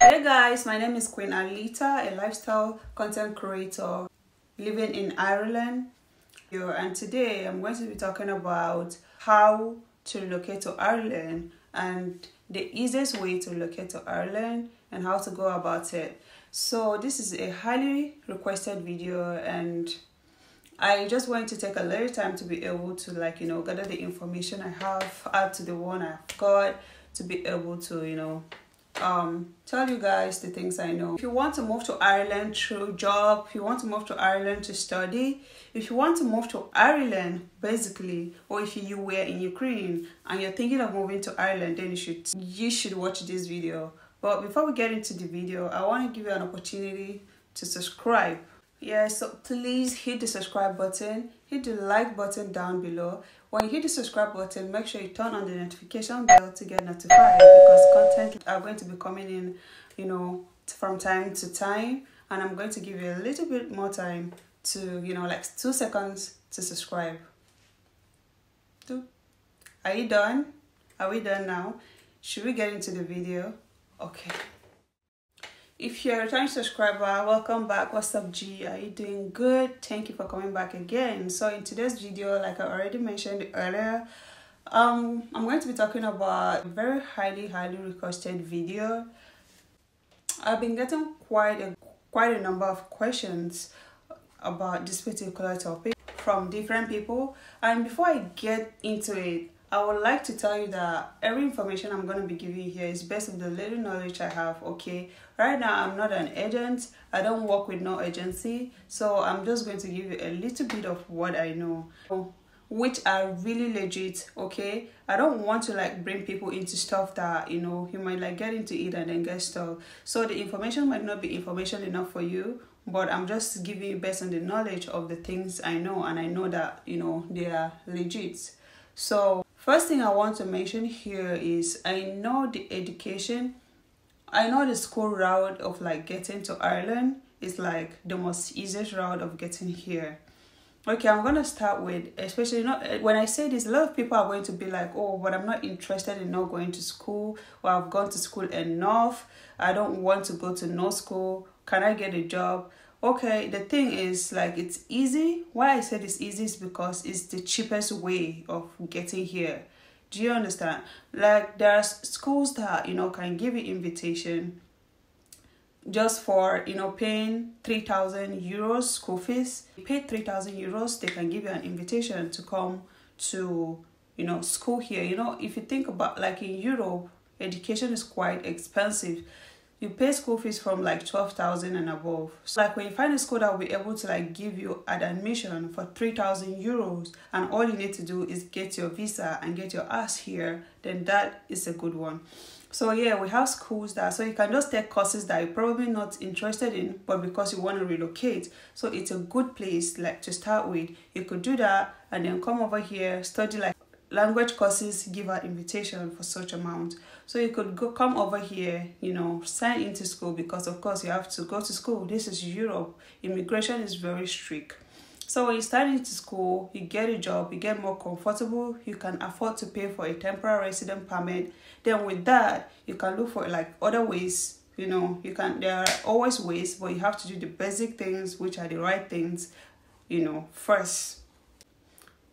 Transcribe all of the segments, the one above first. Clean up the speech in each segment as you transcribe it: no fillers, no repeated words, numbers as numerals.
Hey guys, my name is Queen Alita, a lifestyle content creator living in Ireland. And today I'm going to be talking about how to relocate to Ireland and the easiest way to relocate to Ireland and how to go about it. So this is a highly requested video, and I just want to take a little time to be able to gather the information I have, add to the one I've got, to be able to tell you guys the things I know. If you want to move to Ireland through job, if you want to move to Ireland to study, if you want to move to Ireland basically, or if you were in Ukraine and you're thinking of moving to Ireland, then you should watch this video. But before we get into the video, I want to give you an opportunity to subscribe. Yeah, so please hit the subscribe button, hit the like button down below. When you hit the subscribe button, make sure you turn on the notification bell to get notified, because content are going to be coming in, from time to time, and I'm going to give you a little bit more time to, like 2 seconds to subscribe. Are you done? Are we done now? Should we get into the video? Okay. If you're a returning subscriber, welcome back. What's up, G? Are you doing good? Thank you for coming back again. So in today's video, like I already mentioned earlier, I'm going to be talking about a very highly requested video. I've been getting quite a number of questions about this particular topic from different people, and before I get into it, I would like to tell you that every information I'm going to be giving here is based on the little knowledge I have, okay? Right now, I'm not an agent. I don't work with no agency. So I'm just going to give you a little bit of what I know, which are really legit, okay? I don't want to bring people into stuff that, you might get into it and then get stuck. So the information might not be information enough for you, but I'm just giving you based on the knowledge of the things I know, and I know that, they are legit. So first thing I want to mention here is I know the education. I know the school route of getting to Ireland is the most easiest route of getting here. Okay, I'm going to start with, especially when I say this, a lot of people are going to be like, oh, but I'm not interested in not going to school, or I've gone to school enough. I don't want to go to no school. Can I get a job? Okay, the thing is, it's easy. Why I said it's easy is because it's the cheapest way of getting here. Do you understand? There are schools that, can give you invitation just for, paying 3,000 euros school fees. You pay 3,000 euros, they can give you an invitation to come to, school here. If you think about, in Europe, education is quite expensive. You pay school fees from 12,000 and above. So when you find a school that will be able to give you an admission for 3,000 euros, and all you need to do is get your visa and get your ass here, then that is a good one. So yeah, we have schools so you can just take courses that you're probably not interested in, but because you want to relocate, so it's a good place to start with. You could do that and then come over here, study language courses, give an invitation for such amount. So you could come over here, sign into school, because of course you have to go to school. This is Europe. Immigration is very strict. So when you start into school, you get a job, you get more comfortable, you can afford to pay for a temporary resident permit. Then with that, you can look for other ways. There are always ways, but you have to do the basic things, which are the right things, first.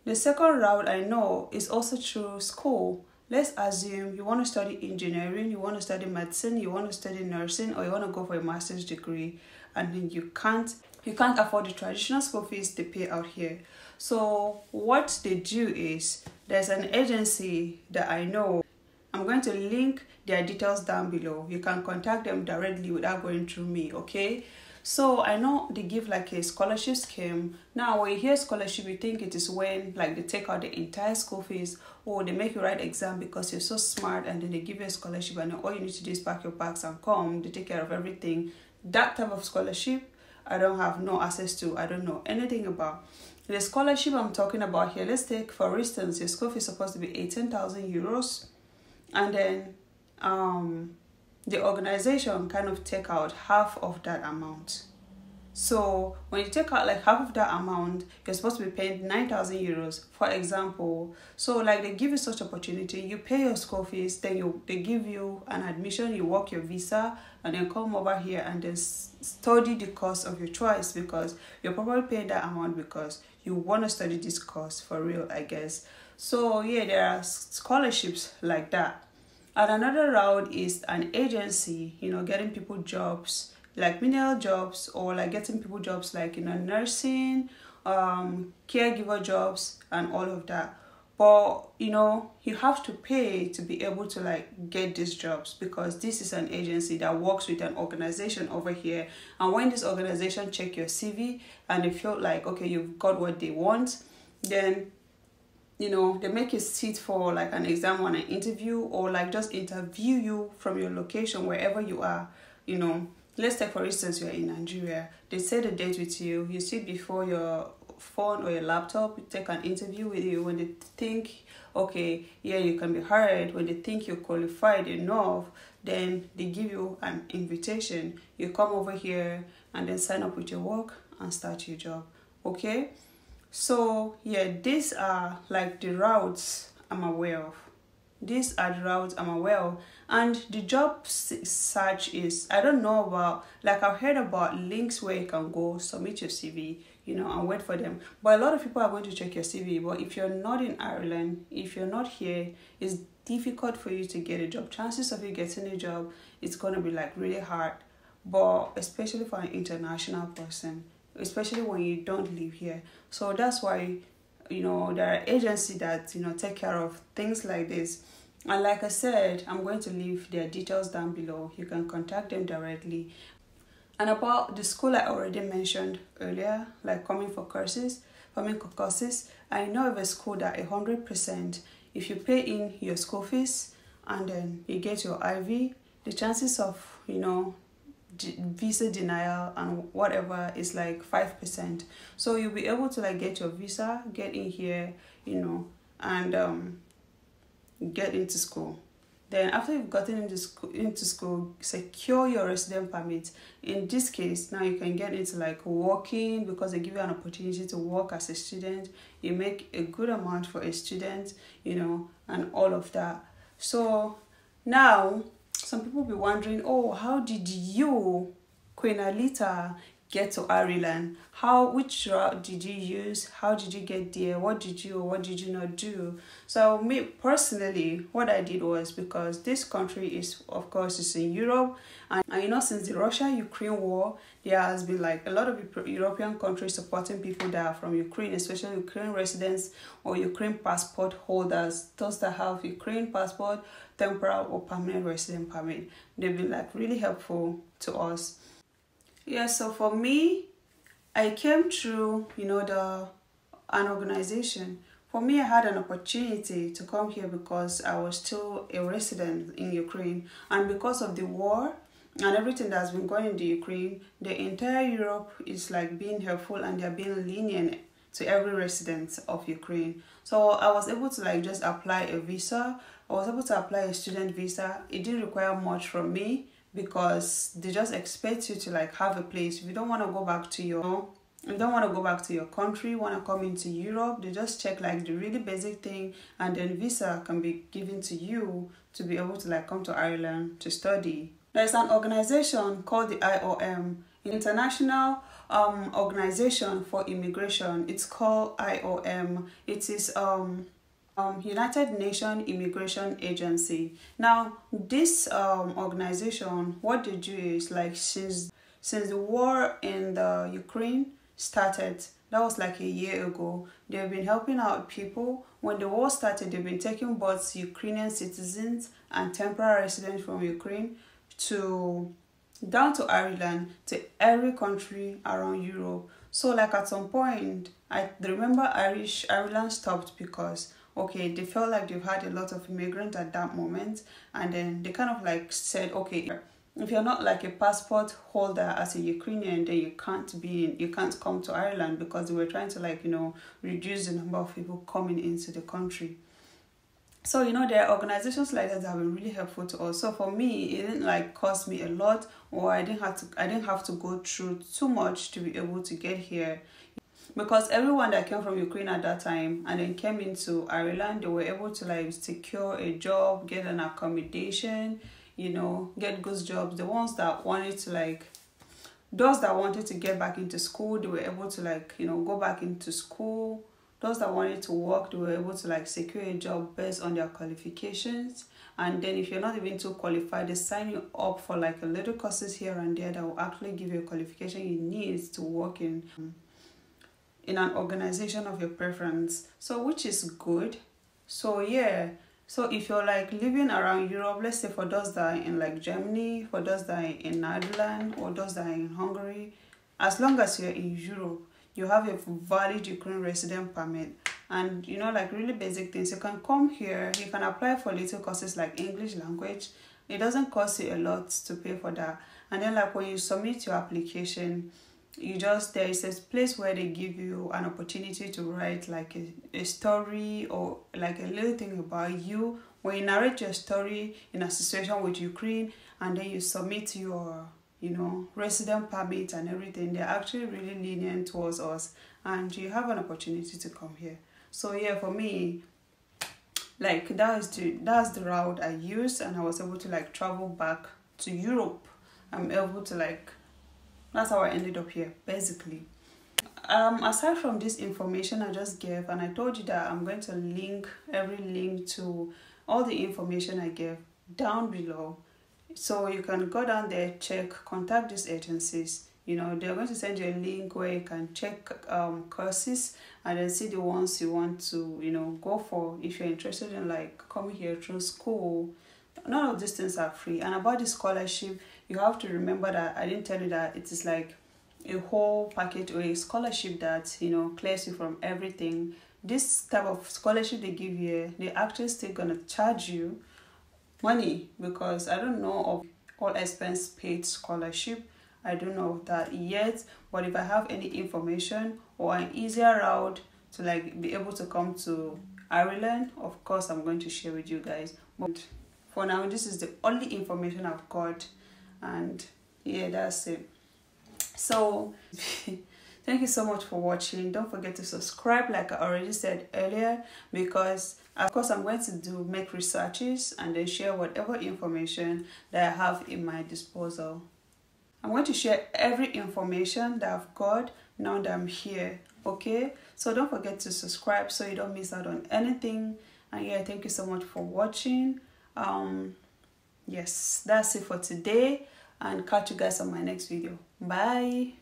The second route I know is also through school. Let's assume you want to study engineering, you want to study medicine, you want to study nursing, or you want to go for a master's degree, and then you can't afford the traditional school fees they pay out here. So what they do is, there's an agency that I know. I'm going to link their details down below. You can contact them directly without going through me, okay? So I know they give a scholarship scheme. Now when you hear scholarship, you think it is when they take out the entire school fees, or they make you write exam because you're so smart, and then they give you a scholarship, and all you need to do is pack your bags and come. They take care of everything. That type of scholarship, I don't have no access to. I don't know anything about. The scholarship I'm talking about here, let's take for instance, your school fee is supposed to be 18,000 euros, and then the organization kind of take out half of that amount. So when you take out like half of that amount, you're supposed to be paying 9,000 euros, for example. So like they give you such opportunity, you pay your school fees, then they give you an admission, you work your visa, and then come over here and then study the course of your choice, because you're probably paying that amount because you want to study this course for real, I guess. So yeah, there are scholarships like that. And another route is an agency, getting people jobs, like menial jobs, or like getting people jobs like, nursing, caregiver jobs, and all of that. But, you have to pay to be able to like get these jobs, because this is an agency that works with an organization over here. And when this organization check your CV and they feel like, okay, you've got what they want, then they make you sit for like an exam or an interview, or like just interview you from your location wherever you are. Let's take for instance you're in Nigeria. They set a date with you. You sit before your phone or your laptop. You take an interview with you. When they think, okay, yeah, you can be hired. When they think you're qualified enough, then they give you an invitation. You come over here and then sign up with your work and start your job. Okay. So yeah, these are like the routes I'm aware of. These are the routes I'm aware of. And the job search is, I don't know about, like I've heard about links where you can go submit your CV, and wait for them. But a lot of people are going to check your CV. But if you're not in Ireland, if you're not here, it's difficult for you to get a job. Chances of you getting a job, it's going to be like really hard. But especially for an international person, especially when you don't live here. So that's why, there are agencies that, take care of things like this. And like I said, I'm going to leave their details down below. You can contact them directly. And about the school I already mentioned earlier, like coming for courses, I know of a school that 100%, if you pay in your school fees and then you get your IV, the chances of, visa denial and whatever is like 5%. So you'll be able to like get your visa, get in here, and get into school. Then after you've gotten into school, secure your resident permit. In this case, now you can get into like working, because they give you an opportunity to work as a student. You make a good amount for a student, and all of that. So now some people be wondering, oh, how did you, Queen Alita, get to Ireland? Which route did you use? How did you get there? What did you or what did you not do? So me personally, what I did was, because this country is, of course, it's in Europe, and since the Russia-Ukraine war, there has been like a lot of European countries supporting people that are from Ukraine, especially Ukraine residents or Ukraine passport holders, those that have Ukraine passport, temporary or permanent resident permit. They've been like really helpful to us. Yeah, so for me, I came through, an organization. For me, I had an opportunity to come here because I was still a resident in Ukraine. And because of the war and everything that's been going in the Ukraine, the entire Europe is like being helpful, and they're being lenient to every resident of Ukraine. So I was able to like just apply a visa. I was able to apply a student visa. It didn't require much from me, because they just expect you to like have a place. If you don't want to go back to your country, want to come into Europe, they just check like the really basic thing, and then visa can be given to you to be able to like come to Ireland to study. There's an organization called the IOM, International Organization for Immigration. It's called IOM. It is United Nations Immigration Agency. Now this organization, what they do is like, since the war in the Ukraine started, that was like a year ago, they've been helping out people. When the war started, they've been taking both Ukrainian citizens and temporary residents from Ukraine down to Ireland, to every country around Europe. So like at some point, I remember Ireland stopped because, okay, they felt like they've had a lot of immigrants at that moment, and then they kind of like said, okay, if you're not like a passport holder as a Ukrainian, then you can't come to Ireland, because they were trying to like, reduce the number of people coming into the country. So you know, there are organizations like that have been really helpful to us. So for me, it didn't like cost me a lot, or I didn't have to go through too much to be able to get here. Because everyone that came from Ukraine at that time and then came into Ireland, they were able to like secure a job, get an accommodation, you know, get good jobs. The ones that wanted to like, those that wanted to get back into school, they were able to like, you know, go back into school. Those that wanted to work, they were able to like secure a job based on their qualifications. And then if you're not even too qualified, they sign you up for like a little courses here and there that will actually give you a qualification you need to work in an organization of your preference. So which is good. So yeah, so if you're like living around Europe, let's say for those that are in like Germany, for those that are in Netherlands, or those that are in Hungary, as long as you're in Europe, you have a valid Ukraine resident permit, and you know, like really basic things, you can come here, you can apply for little courses like English language. It doesn't cost you a lot to pay for that. And then like when you submit your application, there is a place where they give you an opportunity to write like a story, or like a little thing about you. When you narrate your story in association with Ukraine, and then you submit your, you know, resident permit and everything, they're actually really lenient towards us, and you have an opportunity to come here. So yeah, for me, like that's the route I used, and I was able to like travel back to Europe. I'm able to like, that's how I ended up here basically. Aside from this information I just gave, and I told you that I'm going to link every link to all the information I gave down below, so you can go down there, check, contact these agencies. You know, they're going to send you a link where you can check courses and then see the ones you want to, you know, go for if you're interested in like coming here through school. None of these things are free. And about the scholarship, you have to remember that I didn't tell you that it is like a whole package or a scholarship that, you know, clears you from everything. This type of scholarship they give you, they actually still gonna charge you money, because I don't know of all expense paid scholarship. I don't know of that yet, but if I have any information or an easier route to like be able to come to Ireland, of course I'm going to share with you guys. But for now, this is the only information I've got, and yeah, that's it. So thank you so much for watching. Don't forget to subscribe like I already said earlier, because of course I'm going to make researches and then share whatever information that I have in my disposal. I'm going to share every information that I've got now that I'm here, okay? So don't forget to subscribe so you don't miss out on anything. And yeah, thank you so much for watching. Yes, that's it for today, and catch you guys on my next video. Bye.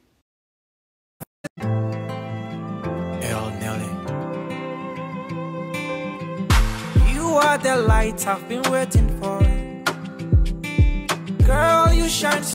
You are the light I've been waiting for, girl.